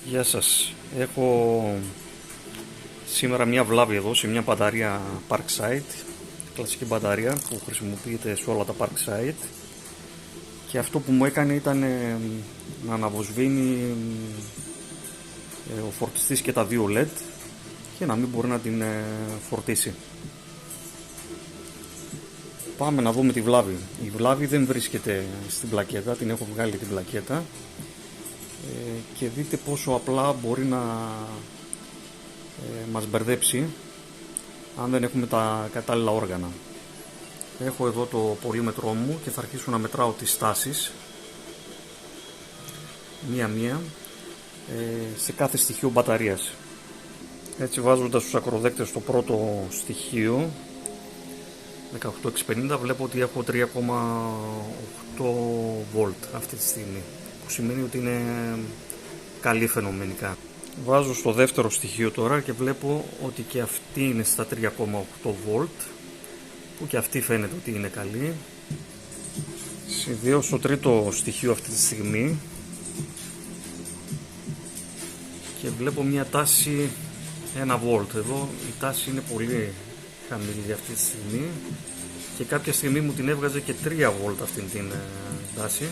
Γεια σας. Έχω σήμερα μια βλάβη εδώ σε μια μπαταρία Parkside, κλασική μπαταρία που χρησιμοποιείται σε όλα τα Parkside, και αυτό που μου έκανε ήταν να αναβοσβήνει ο φορτιστής και τα δύο LED και να μην μπορεί να την φορτίσει. Πάμε να δούμε τη βλάβη. Η βλάβη δεν βρίσκεται στην πλακέτα, την έχω βγάλει την πλακέτα, και δείτε πόσο απλά μπορεί να μας μπερδέψει αν δεν έχουμε τα κατάλληλα όργανα. Έχω εδώ το πολύμετρό μου και θα αρχίσω να μετράω τις στάσεις μία-μία σε κάθε στοιχείο μπαταρίας. Έτσι, βάζοντας τους ακροδέκτες στο πρώτο στοιχείο 18650, βλέπω ότι έχω 3,8 βολτ αυτή τη στιγμή, που σημαίνει ότι είναι καλή φαινομενικά. Βάζω στο δεύτερο στοιχείο τώρα και βλέπω ότι και αυτή είναι στα 3,8 βολτ, που και αυτή φαίνεται ότι είναι καλή. Συνδέω στο τρίτο στοιχείο αυτή τη στιγμή και βλέπω μια τάση 1 βολτ. Εδώ η τάση είναι πολύ χαμηλή αυτή τη στιγμή και κάποια στιγμή μου την έβγαζε και 3 βολτ αυτήν την τάση.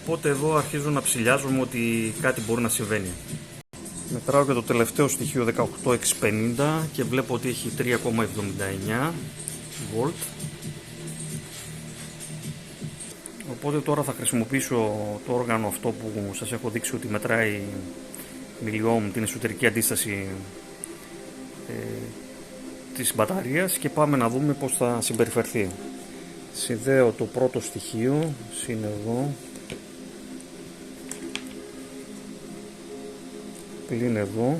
Οπότε εδώ αρχίζω να ψηλιάζομαι ότι κάτι μπορεί να συμβαίνει. Μετράω και το τελευταίο στοιχείο 18650 και βλέπω ότι έχει 3,79 βολτ. Οπότε τώρα θα χρησιμοποιήσω το όργανο αυτό που σας έχω δείξει ότι μετράει μιλιόμ, την εσωτερική αντίσταση της μπαταρίας, και πάμε να δούμε πώς θα συμπεριφερθεί. Συνδέω το πρώτο στοιχείο, είναι εδώ, πλην εδώ,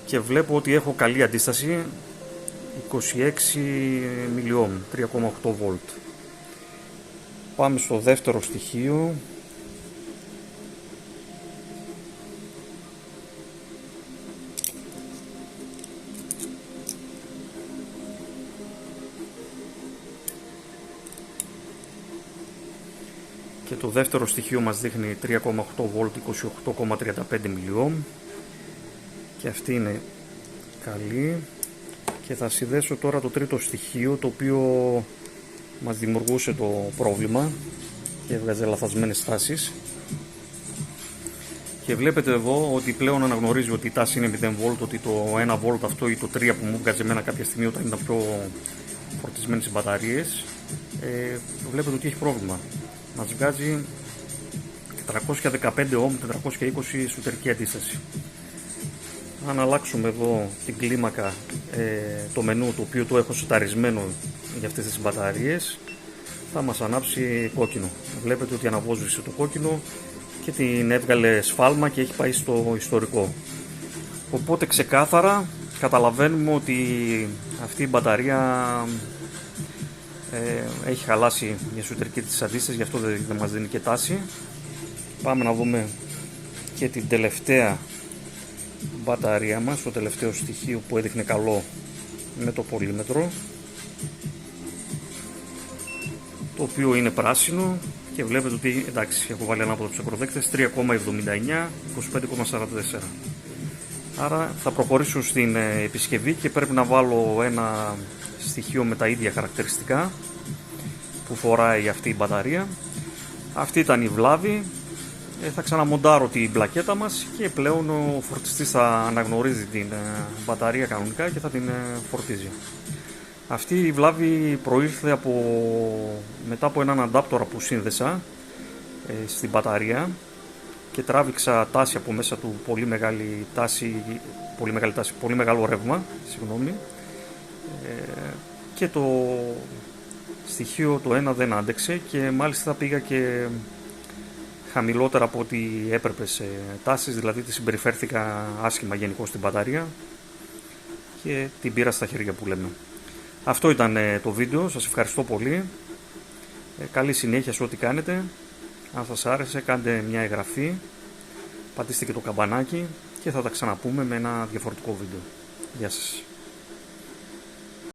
και βλέπω ότι έχω καλή αντίσταση, 26 μιλιόμ, 3,8 βολτ. Πάμε στο δεύτερο στοιχείο. Και το δεύτερο στοιχείο μας δείχνει 3,8 βολτ, 28,35 μιλιόμ, και αυτή είναι καλή. Και θα συνδέσω τώρα το τρίτο στοιχείο, το οποίο μας δημιουργούσε το πρόβλημα και έβγαζε λαθασμένες τάσεις, και βλέπετε εδώ ότι πλέον αναγνωρίζει ότι η τάση είναι 0 βολτ, ότι το 1 βολτ αυτό ή το 3 που μου βγάζει εμένα κάποια στιγμή όταν ήταν πιο φορτισμένες οι μπαταρίες, βλέπετε ότι έχει πρόβλημα. Μας βγάζει 415 ohm, 420 εσωτερική αντίσταση. Αν αλλάξουμε εδώ την κλίμακα, το μενού το οποίο το έχω σεταρισμένο για αυτές τις μπαταρίες, θα μας ανάψει κόκκινο. Βλέπετε ότι αναβόσβησε το κόκκινο και την έβγαλε σφάλμα και έχει πάει στο ιστορικό. Οπότε ξεκάθαρα καταλαβαίνουμε ότι αυτή η μπαταρία έχει χαλάσει η εσωτερική της αντίσταση, γι' αυτό δεν μας δίνει και τάση. Πάμε να δούμε και την τελευταία μπαταρία μας, το τελευταίο στοιχείο που έδειχνε καλό με το πολύμετρο, το οποίο είναι πράσινο, και βλέπετε ότι εντάξει, έχω βάλει ένα από τους ακροδέκτες, 3,79, 25,44. Άρα θα προχωρήσω στην επισκευή και πρέπει να βάλω ένα στοιχείο με τα ίδια χαρακτηριστικά που φοράει αυτή η μπαταρία. Αυτή ήταν η βλάβη. Θα ξαναμοντάρω την πλακέτα μας και πλέον ο φορτιστής θα αναγνωρίζει την μπαταρία κανονικά και θα την φορτίζει. Αυτή η βλάβη προήλθε μετά από έναν αντάπτορα που σύνδεσα στην μπαταρία και τράβηξα τάση από μέσα του, πολύ μεγάλο ρεύμα, και το στοιχείο το ένα δεν άντεξε και μάλιστα πήγα και χαμηλότερα από ό,τι έπρεπε σε τάσεις, δηλαδή τη συμπεριφέρθηκα άσχημα γενικώς στην μπαταρία και την πήρα στα χέρια που λέμε. Αυτό ήταν το βίντεο, σας ευχαριστώ πολύ, καλή συνέχεια σε ό,τι κάνετε. Αν σας άρεσε κάντε μια εγγραφή, πατήστε και το καμπανάκι και θα τα ξαναπούμε με ένα διαφορετικό βίντεο. Γεια σας.